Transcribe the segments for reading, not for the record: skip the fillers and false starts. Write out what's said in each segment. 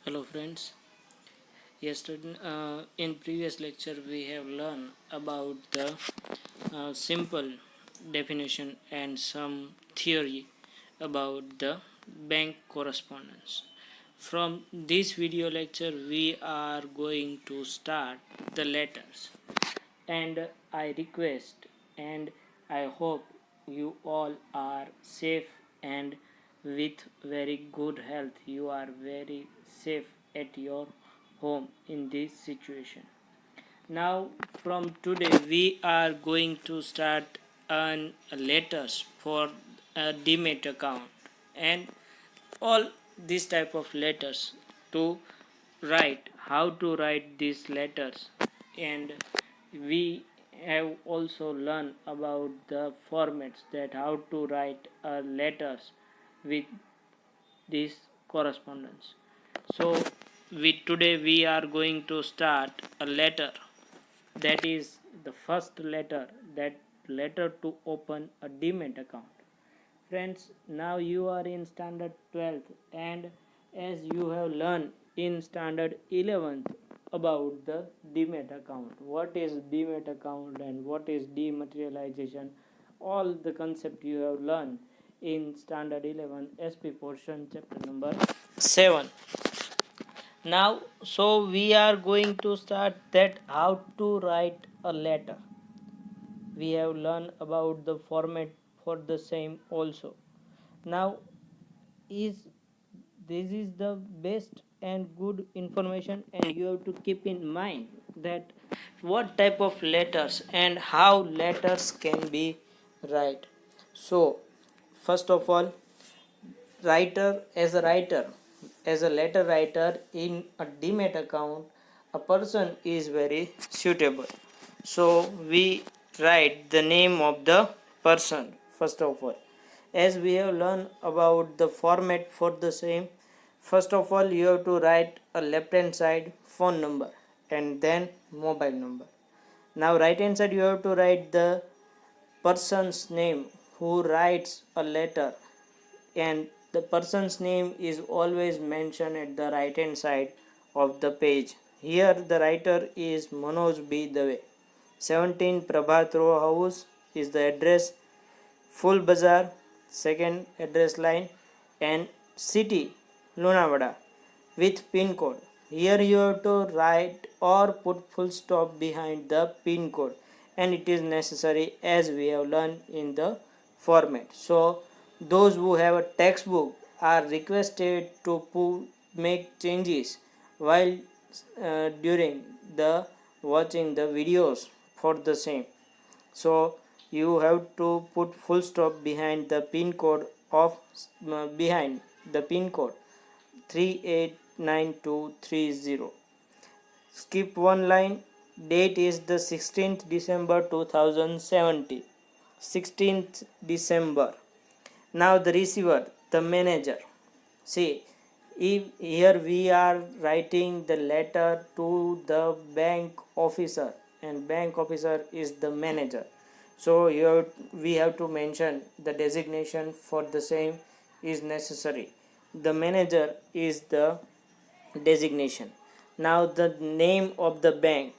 Hello friends. Yesterday, in previous lecture, we have learned about the simple definition and some theory about the bank correspondence. From this video lecture, we are going to start the letters, and I request and I hope you all are safe and with very good health. You are very safe at your home in this situation. Now from today we are going to start on letters for a demat account and all these type of letters to write, how to write these letters, and we have also learned about the formats, that how to write letters with this correspondence. So today we are going to start a letter, that is the first letter, that letter to open a demat account. Friends, now you are in standard 12th, and as you have learned in standard 11th about the demat account, what is demat account and what is dematerialization, all the concept you have learned in standard 11 SP portion chapter number 7. Now so we are going to start that how to write a letter. We have learned about the format for the same also. Now is this is the best and good information, and you have to keep in mind that what type of letters and how letters can be write. So first of all, as a letter writer in a demat account, a person is very suitable. So we write the name of the person first of all. As we have learned about the format for the same, first of all you have to write a left hand side phone number and then mobile number. Now right hand side you have to write the person's name who writes a letter, and the person's name is always mentioned at the right hand side of the page. Here the writer is Manoj B. Dave. 17 Prabhat Row House is the address, Full Bazaar, second address line, and city Lunawada with pin code. Here you have to write or put full stop behind the pin code, and it is necessary as we have learned in the format. So those who have a textbook are requested to make changes while during the watching the videos for the same. So you have to put full stop behind the pin code of behind the pin code 389230. Skip one line. Date is the 16th December 2070. 16th December. Now the receiver, the manager. See, if here we are writing the letter to the bank officer, and bank officer is the manager. So here we have to mention the designation for the same is necessary. The manager is the designation. Now the name of the bank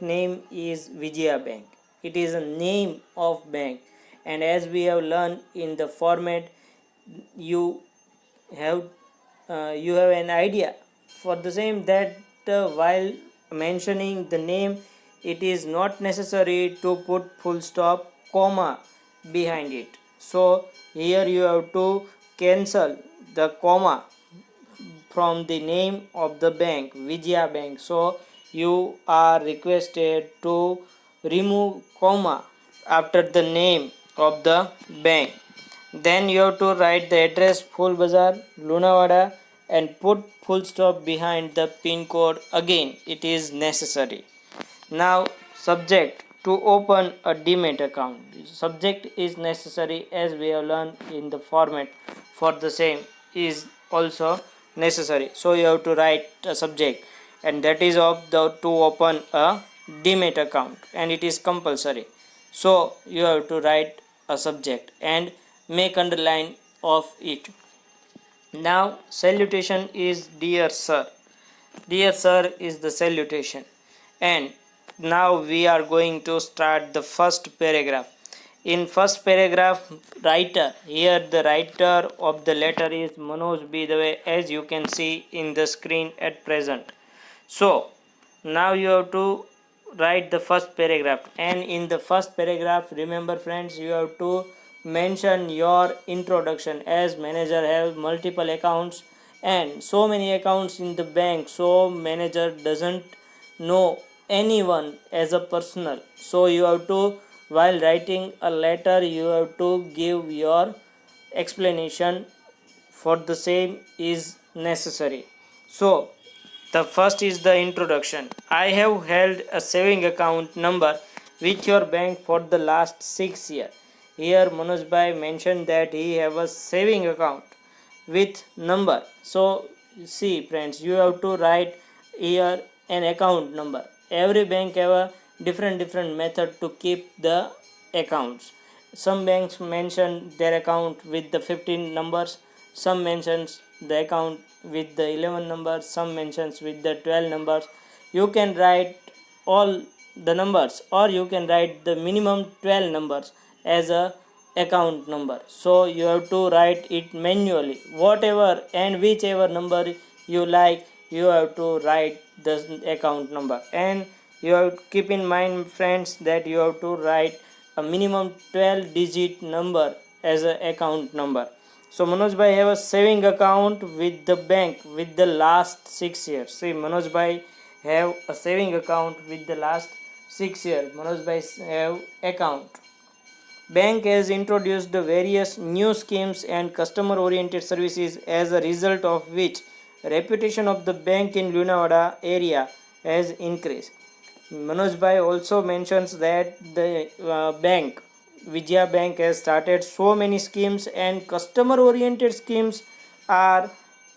name is Vijaya Bank. It is a name of bank, and as we have learned in the format, you have an idea for the same that while mentioning the name, it is not necessary to put full stop comma behind it. So here you have to cancel the comma from the name of the bank, Vijaya Bank. So you are requested to remove comma after the name of the bank. Then you have to write the address Full Bazaar, Lunawada, and put full stop behind the pin code again. It is necessary. Now subject to open a demat account. Subject is necessary as we have learned in the format for the same is also necessary. So you have to write a subject, and that is of the to open a demat account, and it is compulsory. So you have to write a subject and make underline of it. Now salutation is dear sir. Dear sir is the salutation. And now we are going to start the first paragraph. In first paragraph, writer. Here the writer of the letter is Manoj B. Dave, as you can see in the screen at present. So now you have to write the first paragraph, and in the first paragraph, remember friends, you have to mention your introduction. As manager have multiple accounts and so many accounts in the bank, so manager doesn't know anyone as a personal. So you have to, while writing a letter, you have to give your explanation for the same is necessary. So the first is the introduction. I have held a saving account number with your bank for the last 6 years. Here Manoj Bhai mentioned that he have a saving account with number. So see friends, you have to write here an account number. Every bank have a different method to keep the accounts. Some banks mention their account with the 15 numbers, some mentions the account with the 11 numbers, some mentions with the 12 numbers. You can write all the numbers, or you can write the minimum 12 numbers as a account number. So you have to write it manually, whatever and whichever number you like, you have to write the account number. And you have to keep in mind friends that you have to write a minimum 12 digit number as a account number. So Manoj Bhai have a saving account with the bank with the last 6 years. See, Manoj Bhai have a saving account with the last 6 years. Manoj Bhai have account. Bank has introduced the various new schemes and customer oriented services, as a result of which reputation of the bank in Lunawada area has increased. Manoj Bhai also mentions that the bank, Vijaya Bank, has started so many schemes, and customer oriented schemes are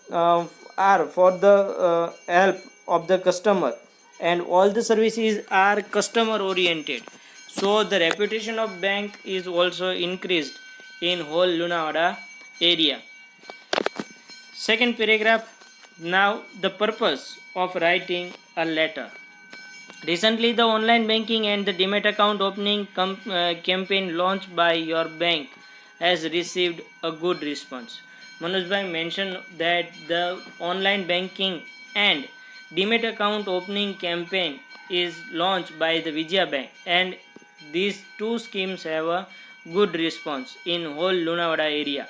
uh, are for the help of the customer, and all the services are customer oriented. So the reputation of bank is also increased in whole Lunawada area. Second paragraph. Now the purpose of writing a letter. Recently, the online banking and the Demat account opening campaign launched by your bank has received a good response. Manoj Bhai mentioned that the online banking and Demat account opening campaign is launched by the Vijaya Bank, and these two schemes have a good response in whole Lunawada area.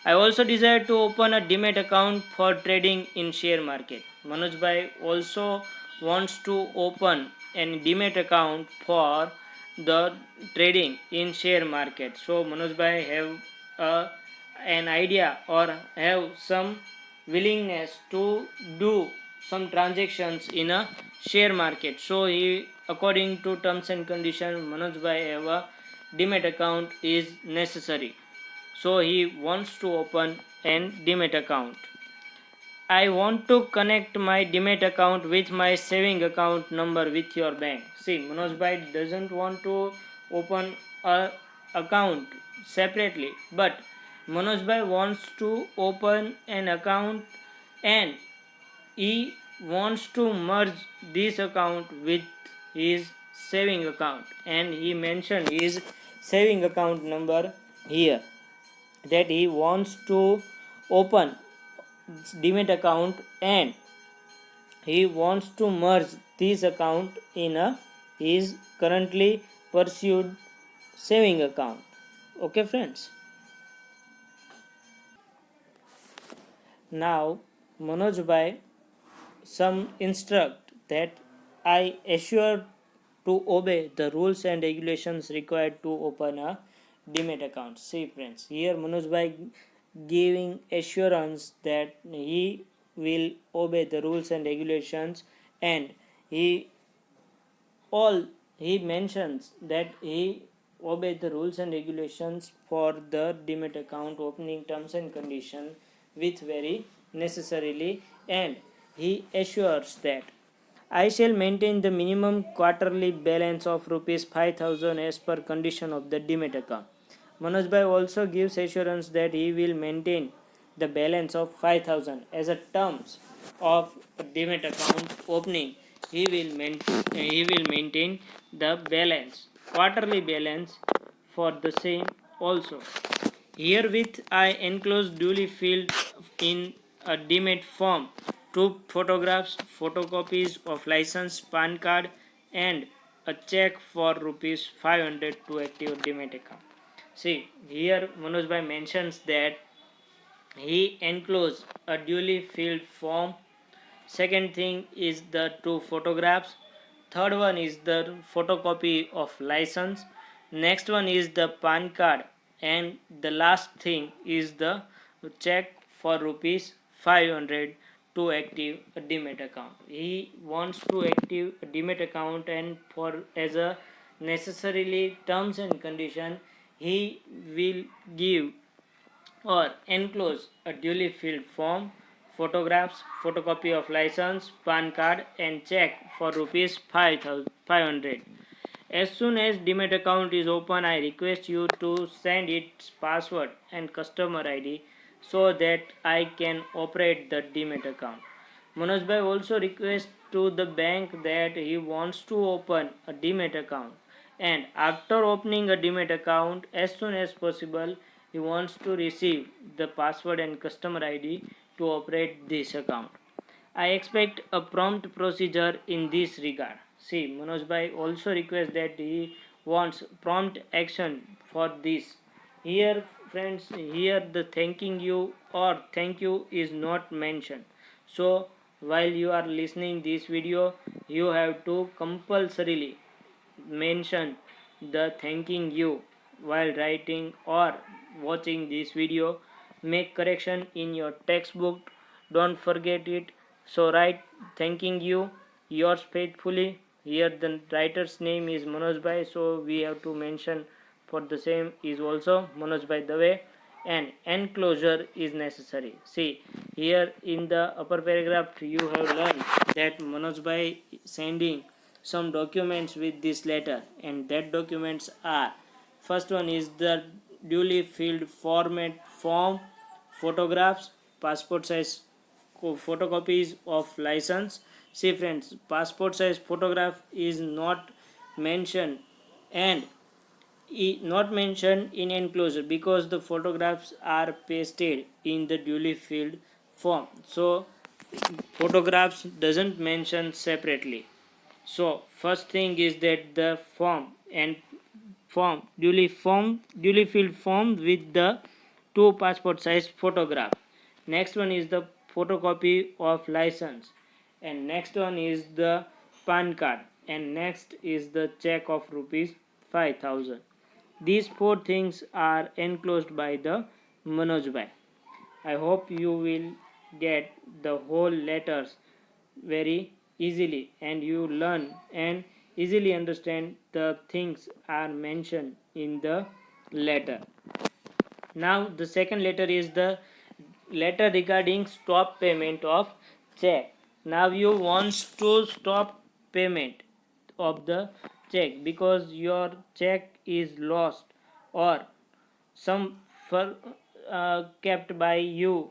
I also desire to open a Demat account for trading in share market. Manoj Bhai also wants to open an Demat account for the trading in share market. So Manoj Bhai have an idea or have some willingness to do some transactions in a share market. So he, according to terms and conditions, Manoj Bhai have a Demat account is necessary. So he wants to open an Demat account. I want to connect my Demat account with my saving account number with your bank. See, Manoj Bhai doesn't want to open a account separately, but Manoj Bhai wants to open an account, and he wants to merge this account with his saving account, and he mentioned his saving account number here, that he wants to open Demat account, and he wants to merge this account in a his currently pursued saving account. Okay friends, now Manoj Bhai some instruct that I assure to obey the rules and regulations required to open a Demat account. See friends, here Manoj Bhai giving assurance that he will obey the rules and regulations, and he all he mentions that he obey the rules and regulations for the Demat account opening terms and condition with very necessarily, and he assures that I shall maintain the minimum quarterly balance of rupees 5,000 as per condition of the Demat account. Manoj Bhai also gives assurance that he will maintain the balance of 5,000 as a terms of demat account opening. He will maintain the balance, quarterly balance for the same also. Herewith I enclose duly filled in a demat form two photographs, photocopies of license, PAN card, and a check for rupees 500 to active demat account. See, here Manoj Bhai mentions that he enclosed a duly filled form. Second thing is the two photographs. Third one is the photocopy of license. Next one is the PAN card. And the last thing is the check for rupees 500 to active a demat account. He wants to active a demat account, and for as a necessarily terms and condition, he will give or enclose a duly filled form, photographs, photocopy of license, PAN card, and check for rupees 500. As soon as demat account is open, I request you to send its password and customer ID so that I can operate the demat account. Manoj Bhai also requests to the bank that he wants to open a demat account, and after opening a demat account as soon as possible he wants to receive the password and customer ID to operate this account. I expect a prompt procedure in this regard. See, Manoj Bhai also requests that he wants prompt action for this. Here, friends, here the thanking you or thank you is not mentioned. So, while you are listening this video, you have to compulsorily mention the thanking you while writing or watching this video. Make correction in your textbook, don't forget it. So write thanking you, yours faithfully. Here the writer's name is Manoj Bhai, so we have to mention for the same is also Manoj Bhai Dave, and enclosure is necessary. See, here in the upper paragraph you have learned that Manoj Bhai sending some documents with this letter, and that documents are: first one is the duly filled format form, photographs, passport size photocopies of license. See friends, passport size photograph is not mentioned, and not mentioned in enclosure because the photographs are pasted in the duly filled form, so photographs doesn't mention separately. So first thing is that the duly filled form with the two passport size photograph. Next one is the photocopy of license, and next one is the PAN card, and next is the check of rupees 5,000. These four things are enclosed by the Manoj Bhai. I hope you will get the whole letters very easily, and you learn and easily understand the things are mentioned in the letter. Now the second letter is the letter regarding stop payment of check. Now you want to stop payment of the check because your check is lost, or some for kept by you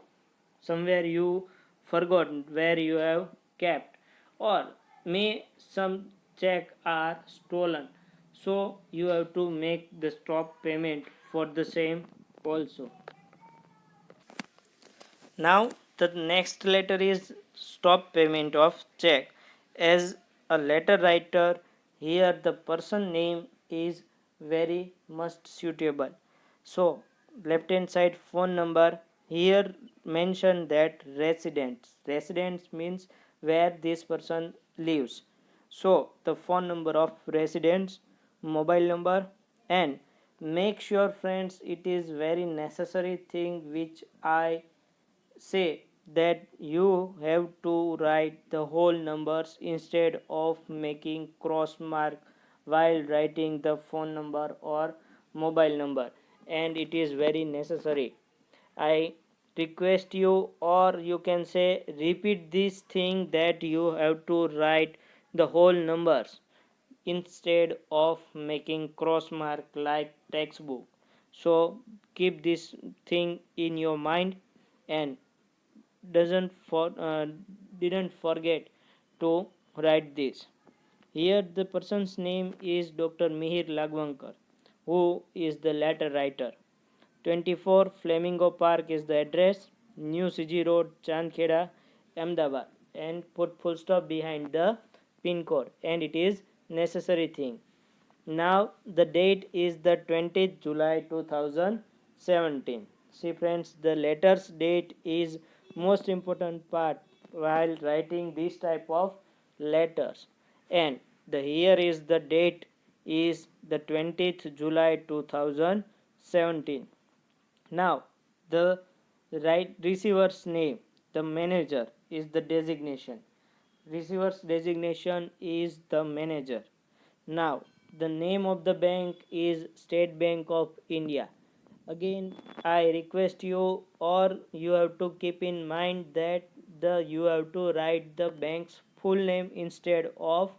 somewhere, you forgot where you have kept, or may some check are stolen, so you have to make the stop payment for the same also. Now the next letter is stop payment of check. As a letter writer, here the person name is very much suitable. So left hand side phone number, here mention that residence. Residence means where this person lives. So the phone number of residence, mobile number, and make sure friends, it is very necessary thing which I say that you have to write the whole numbers instead of making cross mark while writing the phone number or mobile number, and it is very necessary. I request you, or you can say repeat this thing, that you have to write the whole numbers instead of making cross mark like textbook. So keep this thing in your mind. and doesn't for didn't forget to write this. Here the person's name is Dr. Mihir Lagwankar, who is the letter writer. 24 Flamingo Park is the address, New CG Road, Chandkheda, Ahmedabad, and put full stop behind the pin code, and it is necessary thing. Now the date is the 20th July 2017. See friends, the letter's date is most important part while writing this type of letters. And the here is the date is the 20th July 2017. Now the right receiver's name, the manager is the designation. Receiver's designation is the manager. Now, the name of the bank is State Bank of India. Again, I request you, or you have to keep in mind that you have to write the bank's full name instead of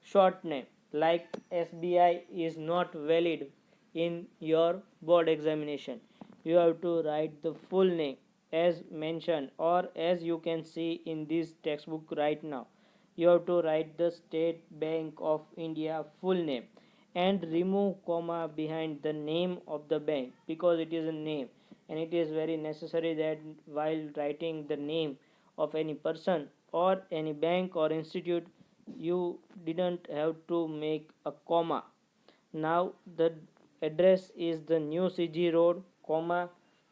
short name. Like SBI is not valid in your board examination. You have to write the full name as mentioned, or as you can see in this textbook right now. You have to write the State Bank of India full name and remove comma behind the name of the bank, because it is a name, and it is very necessary that while writing the name of any person or any bank or institute, you didn't have to make a comma. Now the address is the New CG Road, comma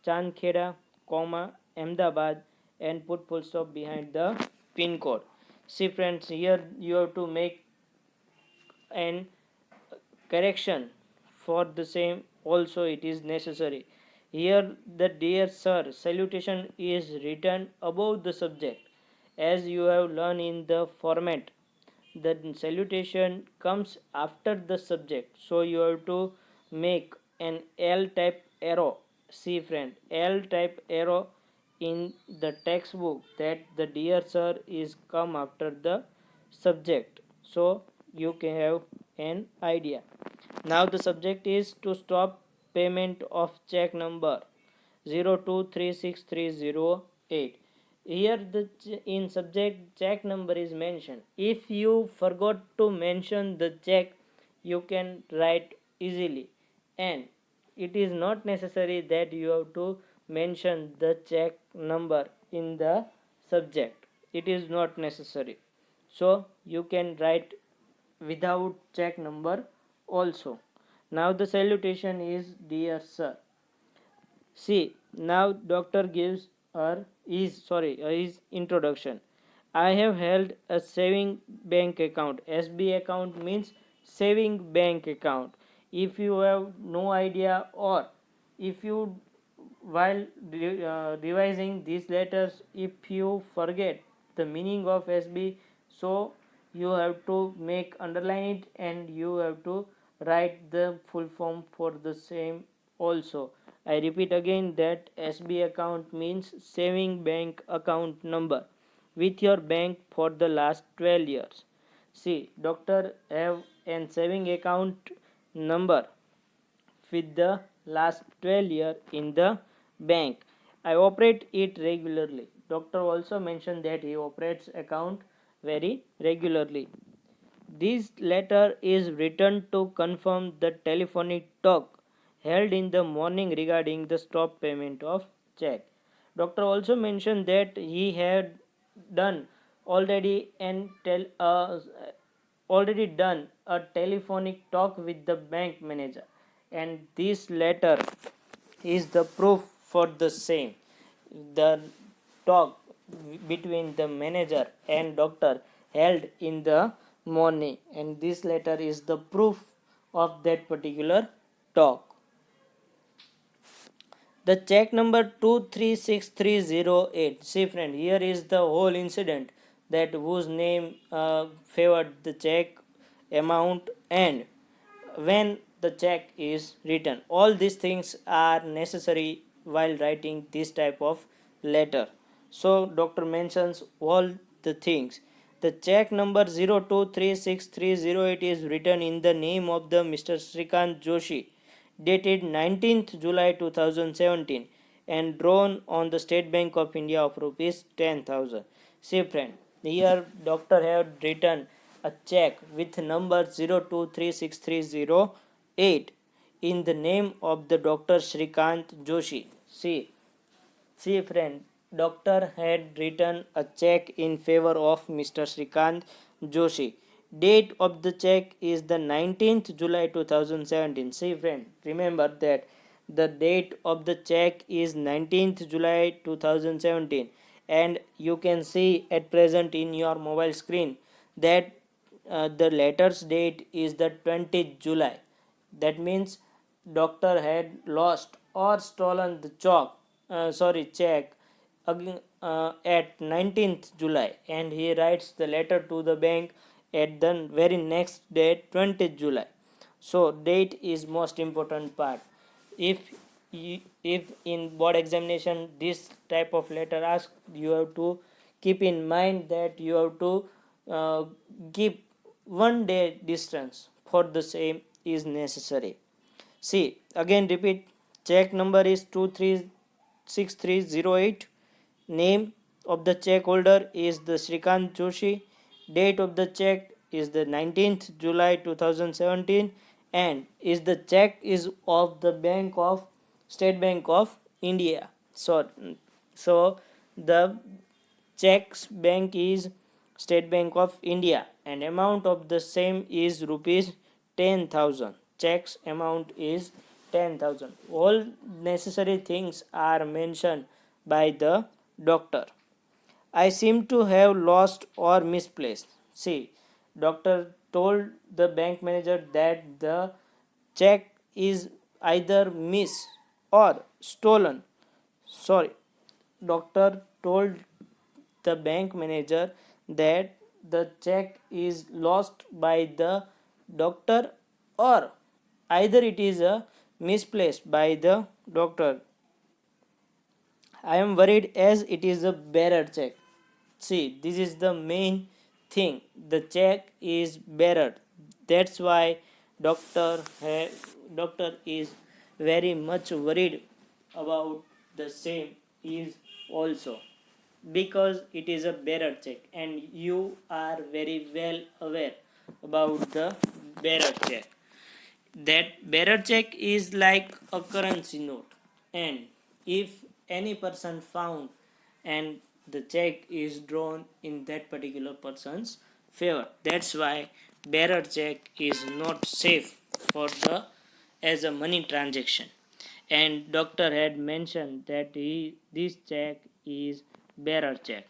Chandkheda, comma Ahmedabad, and put full stop behind the pin code. See friends, here you have to make an correction for the same also, it is necessary. Here the dear sir salutation is written above the subject. As you have learned in the format, the salutation comes after the subject, so you have to make an L type arrow. See friend, L type arrow in the textbook, that the dear sir is come after the subject, so you can have an idea. Now the subject is to stop payment of check number 02363308. Here the in subject check number is mentioned. If you forgot to mention the check, you can write easily, and it is not necessary that you have to mention the check number in the subject. It is not necessary, so you can write without check number also. Now the salutation is dear sir. See, now doctor gives her his introduction. I have held a saving bank account. SB account means saving bank account. If you have no idea, or if you while revising these letters, if you forget the meaning of SB, so you have to make underline it, and you have to write the full form for the same also. I repeat again that SB account means saving bank account number with your bank for the last 12 years. See, doctor have an saving account number with the last 12 year in the bank. I operate it regularly. Doctor also mentioned that he operates account very regularly. This letter is written to confirm the telephonic talk held in the morning regarding the stop payment of check. Doctor also mentioned that he had done already and already done a telephonic talk with the bank manager, and this letter is the proof for the same. The talk between the manager and doctor held in the morning, and this letter is the proof of that particular talk. The check number 236308. See friend, here is the whole incident, that whose name favored the check amount and when the check is written. All these things are necessary while writing this type of letter. So doctor mentions all the things. The check number 02363308 is written in the name of the Mr. Srikant Joshi, dated 19th July 2017, and drawn on the State Bank of India of rupees 10,000. See friend, here doctor have written a check with number 023630 in the name of the Dr. Shrikant Joshi. See friend, doctor had written a check in favor of Mr. Shrikant Joshi. Date of the check is the 19th July 2017. See friend, remember that the date of the check is 19th July 2017, and you can see at present in your mobile screen that the letter's date is the 20th July. That means doctor had lost or stolen the check again, at 19th July, and he writes the letter to the bank at the very next date 20th July. So date is most important part. If if in board examination this type of letter asked, you have to keep in mind that you have to uh, keep 1 day distance for the same is necessary. See, again repeat, check number is 236308. Name of the check holder is the Shrikant Joshi. Date of the check is the 19th July 2017, and is the check is of the Bank of State Bank of India. So the check's bank is State Bank of India, and amount of the same is rupees 10,000. Check's amount is 10,000. All necessary things are mentioned by the doctor. I seem to have lost or misplaced. See, doctor told the bank manager that the check is either missed or stolen. Sorry, doctor told the bank manager that the check is lost by the doctor, or either it is misplaced by the doctor. I am worried as it is a bearer check. See, this is the main thing. The check is bearer. That's why doctor is very much worried about the same is also, because it is a bearer check, and you are very well aware about the bearer check. That bearer check is like a currency note, and if any person found and the check is drawn in that particular person's favor, that's why bearer check is not safe for the as a money transaction. And doctor had mentioned that this check is bearer check.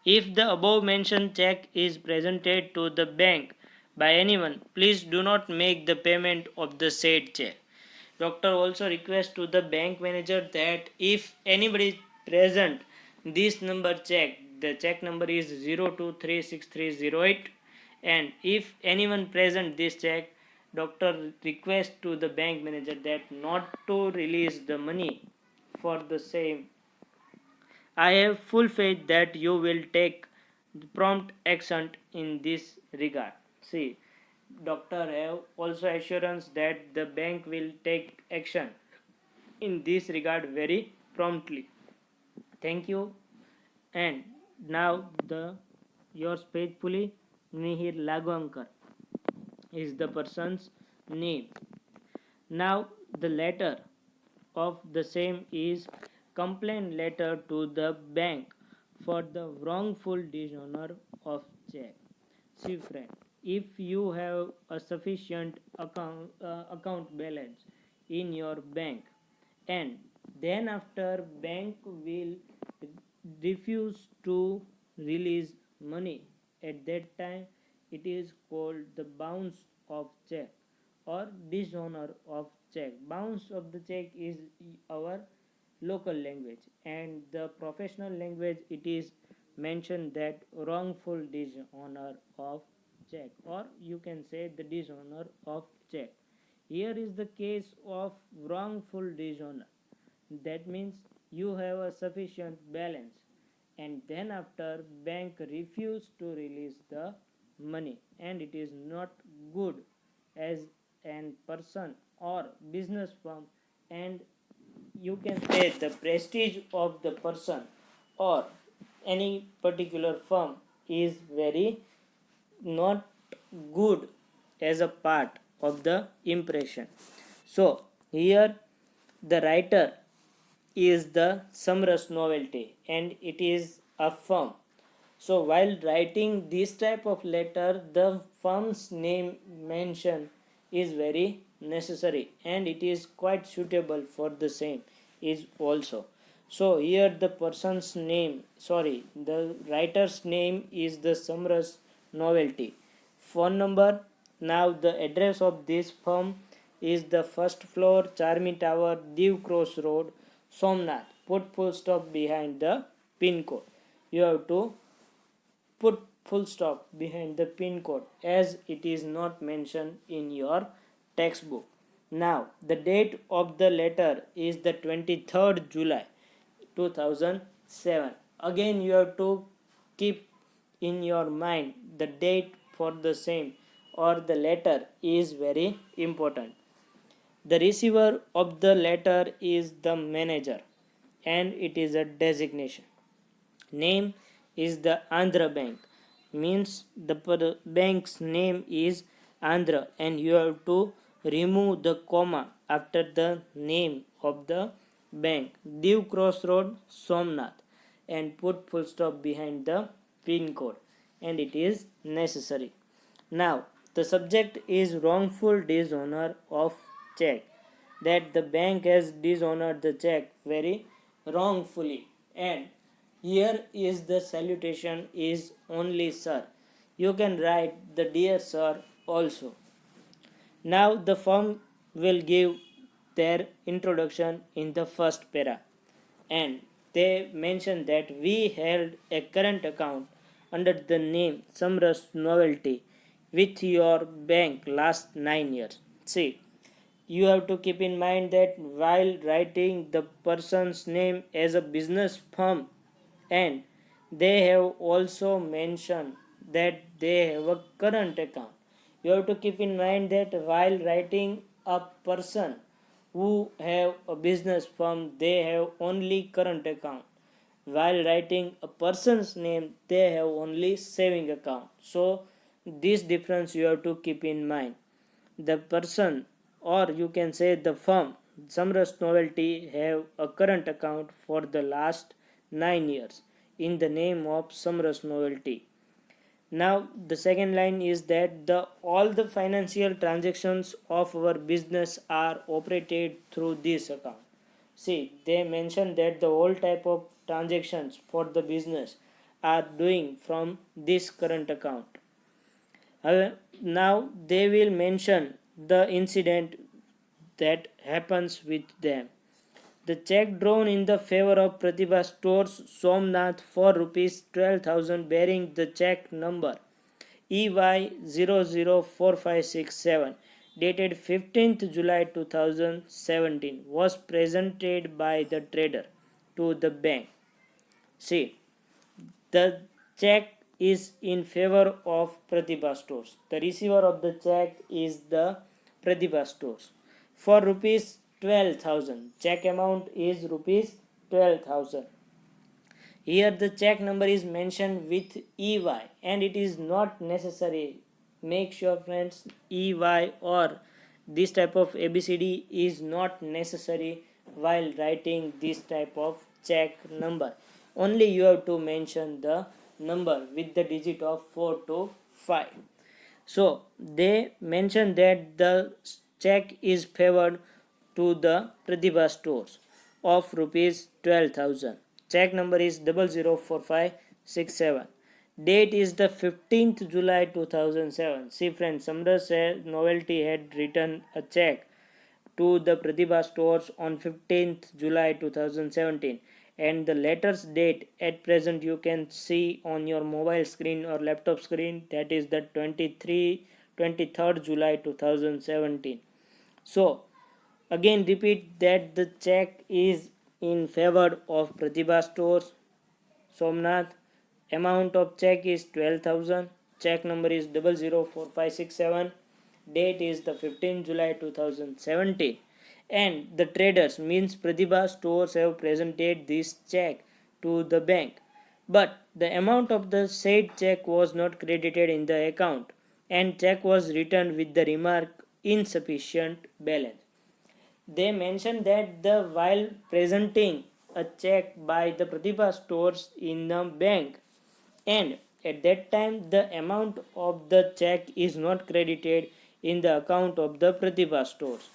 If the above mentioned check is presented to the bank by anyone, please do not make the payment of the said check. Doctor also requests to the bank manager that if anybody present this number check, the check number is 023630 and if anyone present this check, doctor requests to the bank manager that not to release the money for the same. I have full faith that you will take prompt action in this regard. See, doctor have also assurance that the bank will take action in this regard very promptly. Thank you. And now the yours faithfully Mihir Lagwankar is the person's name. Now the letter of the same is complaint letter to the bank for the wrongful dishonor of check. See friend, if you have a sufficient account balance in your bank, and then after bank will refuse to release money, at that time it is called the bounce of check or dishonor of check. Bounce of the check is our local language, and the professional language it is mentioned that wrongful dishonor of check, or you can say the dishonor of check. Here is the case of wrongful dishonor. That means you have a sufficient balance, and then after bank refuse to release the money, and it is not good as an person or business firm, and you can say the prestige of the person or any particular firm is very not good as a part of the impression. So here the writer is the Samras novelty and it is a firm. So while writing this type of letter, the firm's name mention is very necessary and it is quite suitable for the same is also. So here the the writer's name is the Samras novelty. Phone number. Now the address of this firm is the first floor, Charmi Tower, Div Cross Road, Somnath. Put full stop behind the pin code. You have to put full stop behind the pin code as it is not mentioned in your textbook. Now, the date of the letter is the 23rd July 2007. Again, you have to keep in your mind the date for the same or the letter is very important. The receiver of the letter is the manager and it is a designation. Name is the Andhra Bank, means the bank's name is Andhra and you have to remove the comma after the name of the bank. Div Cross Road, Somnath, and put full stop behind the pin code and it is necessary. Now the subject is wrongful dishonor of check, that the bank has dishonored the check very wrongfully, and here is the salutation is only sir. You can write the dear sir also. Now the firm will give their introduction in the first para and they mention that we held a current account under the name Samras Novelty with your bank last 9 years. See, you have to keep in mind that while writing the person's name as a business firm and they have also mentioned that they have a current account, you have to keep in mind that while writing a person who have a business firm they have only current account, while writing a person's name they have only saving account. So this difference you have to keep in mind. The person or you can say the firm Samras Novelty have a current account for the last 9 years in the name of Samras Novelty. Now the second line is that the all the financial transactions of our business are operated through this account. See, they mention that the all type of transactions for the business are doing from this current account. Now they will mention the incident that happens with them. The check drawn in the favor of Pratibha Stores Somnath for rupees 12,000 bearing the check number EY004567 dated 15th July 2017 was presented by the trader to the bank. See, the check is in favor of Pratibha Stores. The receiver of the check is the Pratibha Stores for rupees 12,000. Check amount is rupees 12,000. Here the check number is mentioned with EY and it is not necessary. Make sure friends EY or this type of ABCD is not necessary while writing this type of check number. Only you have to mention the number with the digit of 4 to 5. So they mention that the check is favored to the Pratibha Stores of rupees 12,000. Check number is 004567. Date is the 15th July 2007. See friends, Samras Novelty had written a check to the Pratibha Stores on 15th July 2017 and the letter's date at present you can see on your mobile screen or laptop screen, that is the 23rd July 2017. So again repeat that the check is in favor of Pratibha Stores Somnath. Amount of check is 12,000. Check number is 004567. Date is the 15th July 2017. and the traders means Pratibha stores have presented this check to the bank, but the amount of the said check was not credited in the account, and check was returned with the remark insufficient balance. They mentioned that the while presenting a check by the Pratibha stores in the bank, and at that time the amount of the check is not credited in the account of the Pratibha stores,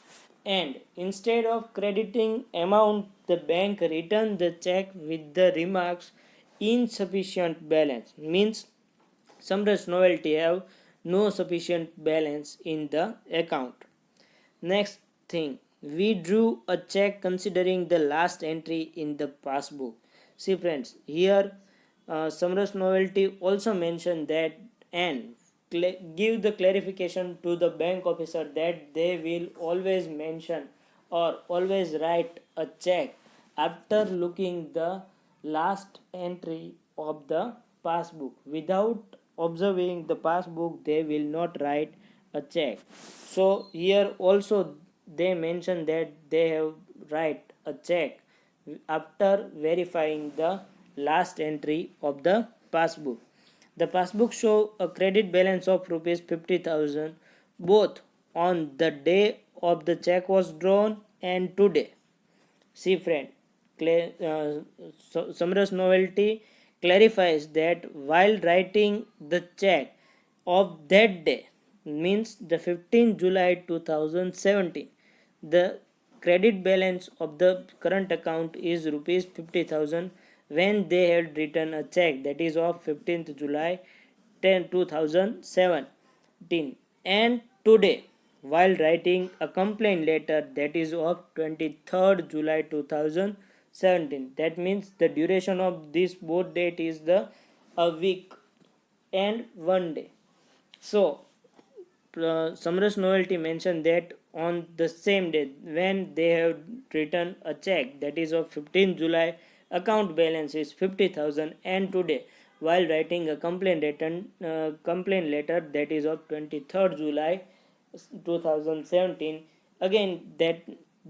and instead of crediting amount the bank returned the check with the remarks insufficient balance, means Samras Novelty have no sufficient balance in the account. Next thing, we drew a check considering the last entry in the passbook. See friends, here Samras Novelty also mentioned that and give the clarification to the bank officer that they will always mention or always write a check after looking the last entry of the passbook. Without observing the passbook, they will not write a check. So here also they mention that they have write a check after verifying the last entry of the passbook. The passbook show a credit balance of rupees 50,000 both on the day of the check was drawn and today. See friend, Samras Novelty clarifies that while writing the check of that day, means the 15th July 2017, the credit balance of the current account is rupees 50,000 when they had written a check that is of 15th July 2017, and today while writing a complaint letter that is of 23rd July 2017. That means the duration of this both date is the a week and 1 day. So Samras Novelty mentioned that on the same day when they have written a check that is of 15th July, account balance is 50,000, and today while writing a complaint letter that is of 23rd July 2017, again that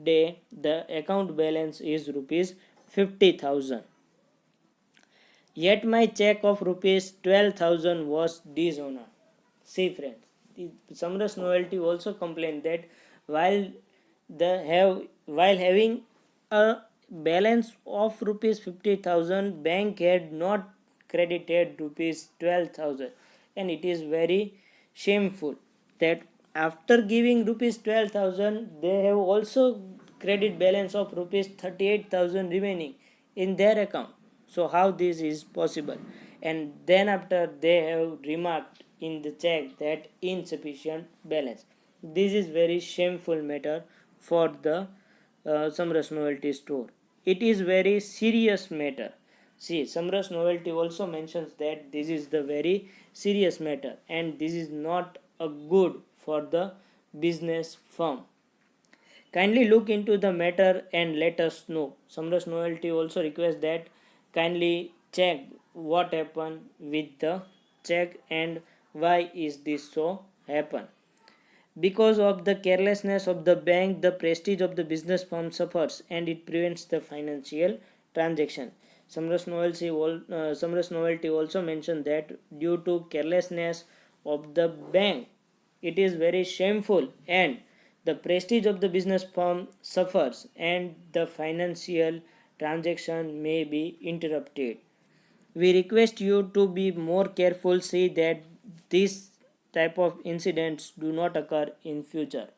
day the account balance is rupees 50,000. Yet my check of rupees 12,000 was dishonored. See friends, Samras Novelty also complained that while while having a balance of rupees 50,000, bank had not credited rupees 12,000, and it is very shameful that after giving rupees 12,000 they have also credit balance of rupees 38,000 remaining in their account. So how this is possible? And then after they have remarked in the check that insufficient balance. This is very shameful matter for the Samras Novelty store. It is very serious matter. See, Samras Novelty also mentions that this is the very serious matter and this is not a good for the business firm. Kindly look into the matter and let us know. Samras Novelty also requests that kindly check what happened with the check and why is this so happen. Because of the carelessness of the bank, the prestige of the business firm suffers and it prevents the financial transaction. Samras Novelty also mentioned that due to carelessness of the bank, it is very shameful and the prestige of the business firm suffers and the financial transaction may be interrupted. We request you to be more careful, see that this type of incidents do not occur in future.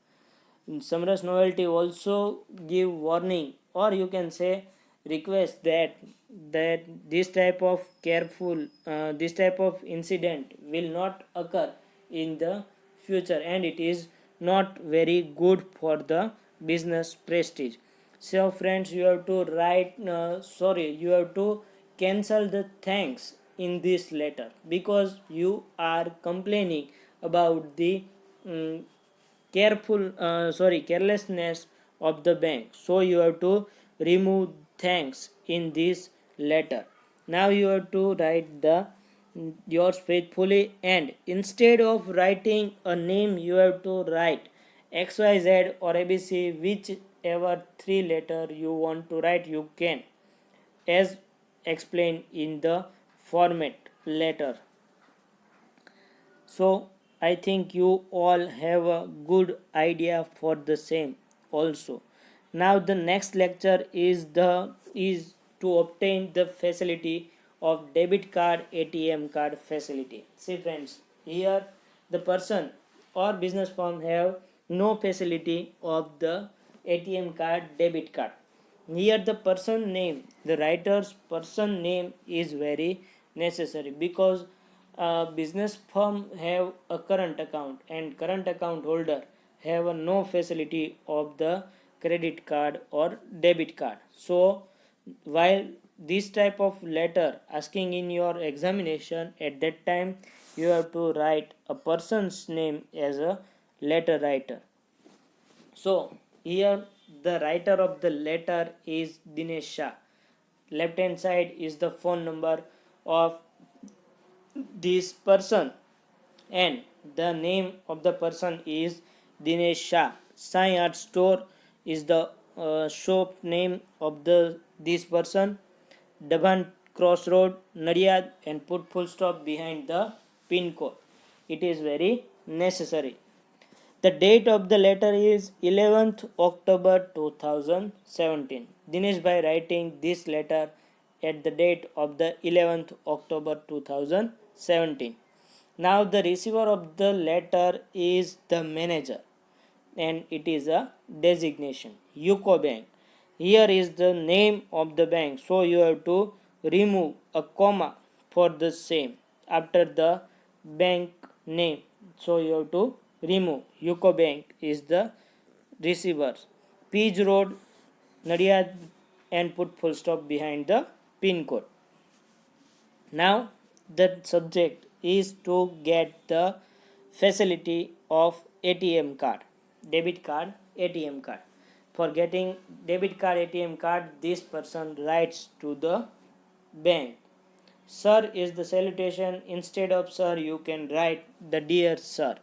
Samras Novelty also give warning or you can say request that this type of incident will not occur in the future and it is not very good for the business prestige. So friends, you have to you have to cancel the thanks in this letter because you are complaining about the um, carelessness of the bank. So you have to remove thanks in this letter. Now you have to write the yours faithfully, and instead of writing a name you have to write XYZ or ABC, which whatever three letter you want to write, you can, as explained in the format letter. So I think you all have a good idea for the same also. Now the next lecture is to obtain the facility of debit card ATM card facility. See friends, here the person or business firm have no facility of the ATM card debit card. Here the person name, the writer's person name is very necessary, because business firm have a current account and current account holder have a no facility of the credit card or debit card. So while this type of letter asking in your examination, at that time you have to write a person's name as a letter writer. So here the writer of the letter is Dinesh Shah. Left hand side is the phone number of this person, and the name of the person is Dinesh Shah. Sai Art Store is the shop name of the this person. Daban Crossroad, Nadiad, and put full stop behind the pin code. It is very necessary. The date of the letter is 11th October 2017. Dinesh by writing this letter at the date of the 11th October 2017. Now the receiver of the letter is the manager, and it is a designation UCO Bank. Here is the name of the bank, so you have to remove a comma for the same after the bank name, so you have to remove UCO Bank is the receiver. Peach Road, Nadiad, and put full stop behind the pin code. Now the subject is to get the facility of ATM card, debit card, ATM card. For getting debit card, ATM card, this person writes to the bank. Sir is the salutation. Instead of sir, you can write the dear sir.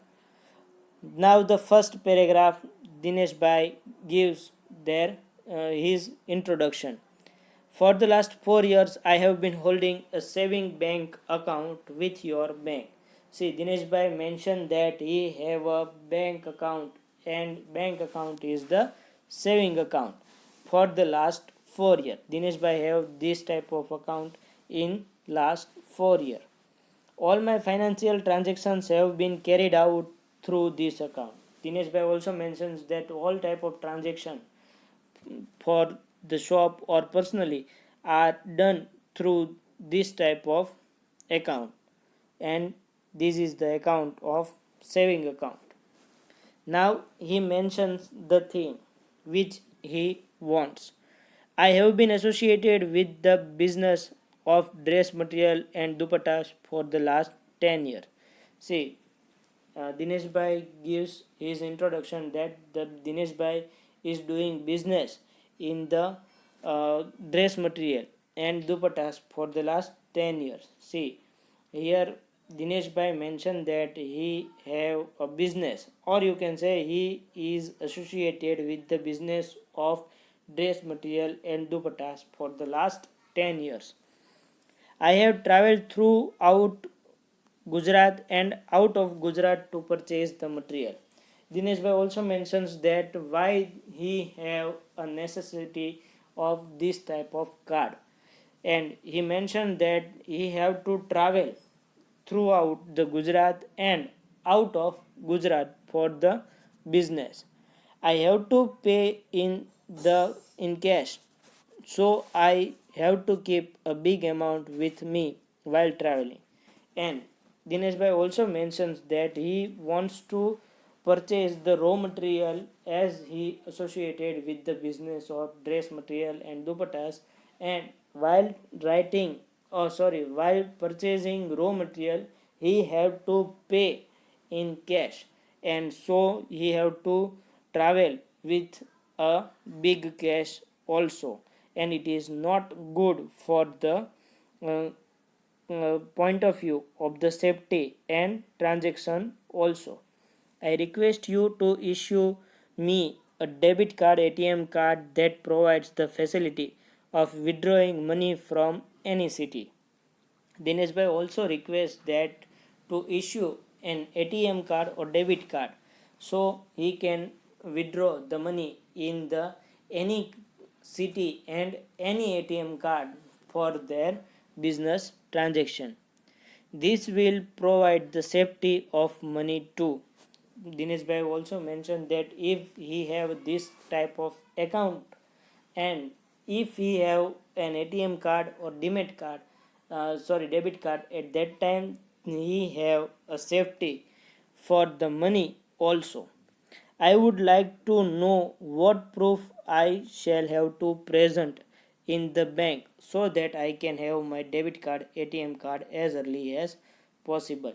Now the first paragraph, Dinesh Bhai gives their his introduction. For the last 4 years, I have been holding a saving bank account with your bank. See, Dinesh Bhai mentioned that he have a bank account, and bank account is the saving account for the last 4 years. Dinesh Bhai have this type of account in last 4 years. All my financial transactions have been carried out through this account. Dinesh Bhai also mentions that all type of transaction for the shop or personally are done through this type of account, and this is the account of saving account. Now he mentions the theme which he wants. I have been associated with the business of dress material and dupattas for the last 10 years. See, Dinesh Bhai gives his introduction that the Dinesh Bhai is doing business in the dress material and dupattas for the last 10 years. See, here Dinesh Bhai mentioned that he have a business, or you can say he is associated with the business of dress material and dupattas for the last 10 years. I have traveled throughout Gujarat and out of Gujarat to purchase the material. Dinesh Bhai also mentions that why he have a necessity of this type of card, and he mentioned that he have to travel throughout the Gujarat and out of Gujarat for the business. I have to pay in cash, so I have to keep a big amount with me while traveling. And Dinesh Bhai also mentions that he wants to purchase the raw material as he associated with the business of dress material and dupattas, and while while purchasing raw material he have to pay in cash, and so he have to travel with a big cash also, and it is not good for the uh, point of view of the safety and transaction also. I request you to issue me a debit card ATM card that provides the facility of withdrawing money from any city. Dinesh Bhai also requests that to issue an ATM card or debit card so he can withdraw the money in the any city and any ATM card for their business transaction. This will provide the safety of money too. Dinesh Bhai also mentioned that if he have this type of account and if he have an ATM card or debit card, at that time he have a safety for the money also. I would like to know what proof I shall have to present in the bank so that I can have my debit card ATM card as early as possible.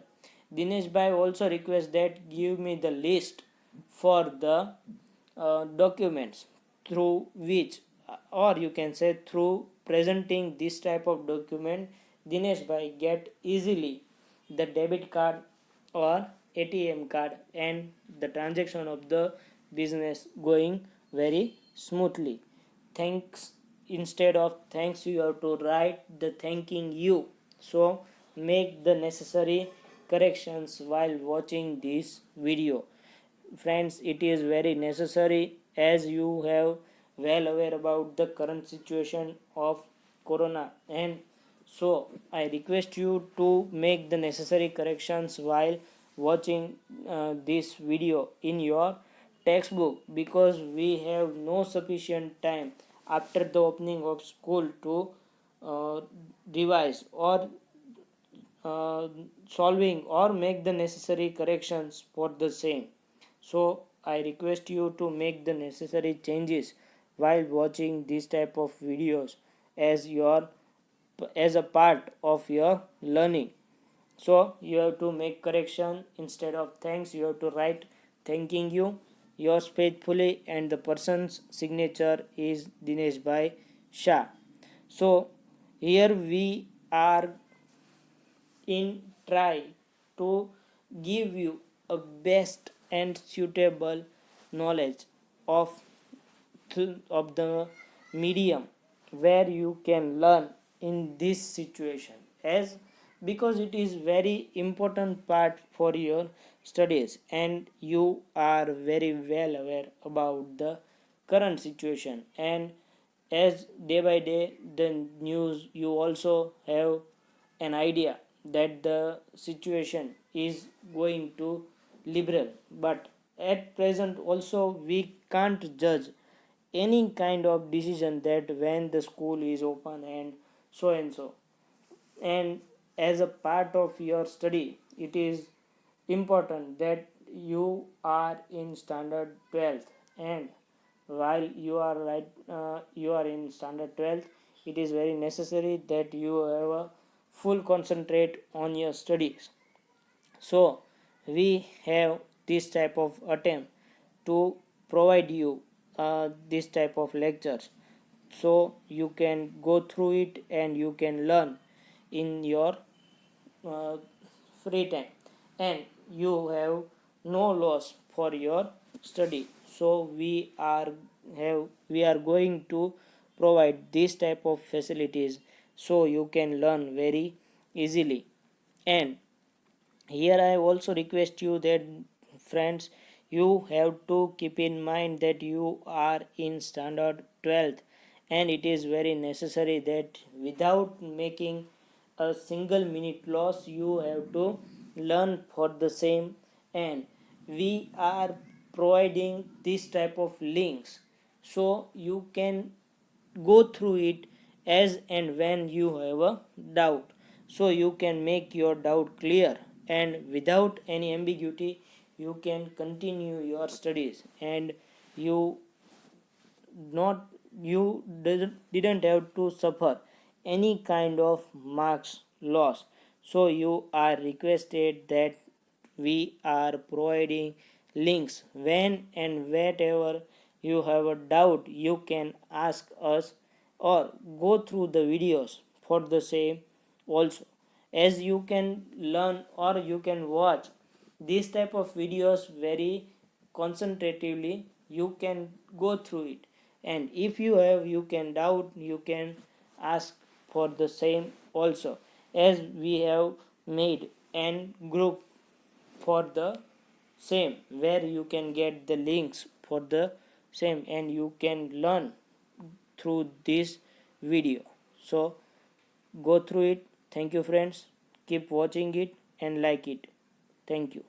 Dinesh Bhai also requests that give me the list for the documents through which, or you can say through presenting this type of document, Dinesh Bhai get easily the debit card or ATM card and the transaction of the business going very smoothly. Thanks, instead of thanks you have to write the thanking you. So make the necessary corrections while watching this video. Friends, it is very necessary as you have well aware about the current situation of corona, and so I request you to make the necessary corrections while watching this video in your textbook, because we have no sufficient time after the opening of school to revise or solving or make the necessary corrections for the same. So I request you to make the necessary changes while watching this type of videos as a part of your learning. So you have to make correction. Instead of thanks you have to write thanking you, yours faithfully, and the person's signature is Dinesh Bhai Shah. So here we are in try to give you a best and suitable knowledge of of the medium where you can learn in this situation, as because it is very important part for your studies and you are very well aware about the current situation, and as day by day the news you also have an idea that the situation is going to liberal, but at present also we can't judge any kind of decision that when the school is open and so, and as a part of your study it is important that you are in standard 12th, and while you are in standard 12th, it is very necessary that you have a full concentrate on your studies. So we have this type of attempt to provide you this type of lectures so you can go through it and you can learn in your uh, free time, and you have no loss for your study. So we are going to provide this type of facilities so you can learn very easily. And here I also request you that, friends, you have to keep in mind that you are in standard 12th, and it is very necessary that without making a single minute loss you have to learn for the same, and we are providing this type of links so you can go through it as and when you have a doubt, so you can make your doubt clear and without any ambiguity you can continue your studies, and you not you didn't have to suffer any kind of marks loss. So you are requested that we are providing links when and wherever you have a doubt you can ask us or go through the videos for the same also, as you can learn or you can watch this type of videos very concentratively. you can go through it, and if you can doubt, you can ask for the same also, as we have made an group for the same where you can get the links for the same and you can learn through this video. So go through it. Thank you friends, keep watching it and like it. Thank you.